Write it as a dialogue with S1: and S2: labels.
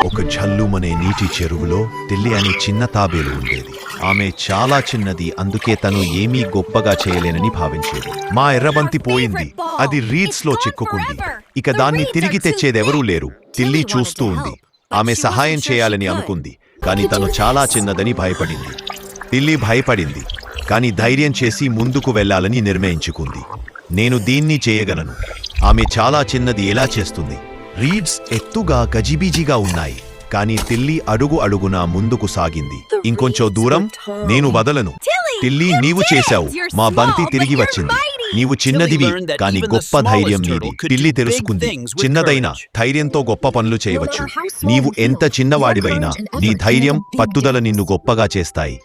S1: ఒక ఝల్లుమనే నీటి చెరువులో టిల్లీ అనే చిన్న తాబేలు ఉండేది. ఆమె చాలా చిన్నది, అందుకే తను ఏమీ గొప్పగా చేయలేనని భావించేది. మా ఎర్రబంతి పోయింది, అది రీడ్స్ లో చిక్కుకుంది. ఇక దాన్ని తిరిగి తెచ్చేదెవరూ లేరు. టిల్లీ చూస్తూ ఉంది. ఆమె సహాయం చేయాలని అనుకుంది, కానీ తను చాలా చిన్నదని భయపడింది. టిల్లీ భయపడింది, కానీ ధైర్యం చేసి ముందుకు వెళ్లాలని నిర్ణయించుకుంది. నేను దీన్ని చేయగలను. ఆమె చాలా చిన్నది, ఎలా చేస్తుంది? రీడ్స్ ఎత్తుగా గజిబిజిగా ఉన్నాయి, కానీ టిల్లీ అడుగు అడుగునా ముందుకు సాగింది. ఇంకొంచెం దూరం, నేను వదలను. టిల్లీ, నీవు చేశావు. మా బంతి తిరిగి వచ్చింది. నీవు చిన్నదివి, కానీ గొప్ప ధైర్యం నీది. టిల్లీ తెలుసుకుంది, చిన్నదైనా ధైర్యంతో గొప్ప పనులు చేయవచ్చు. నీవు ఎంత చిన్నవాడివైనా నీ ధైర్యం, పట్టుదల నిన్ను గొప్పగా చేస్తాయి.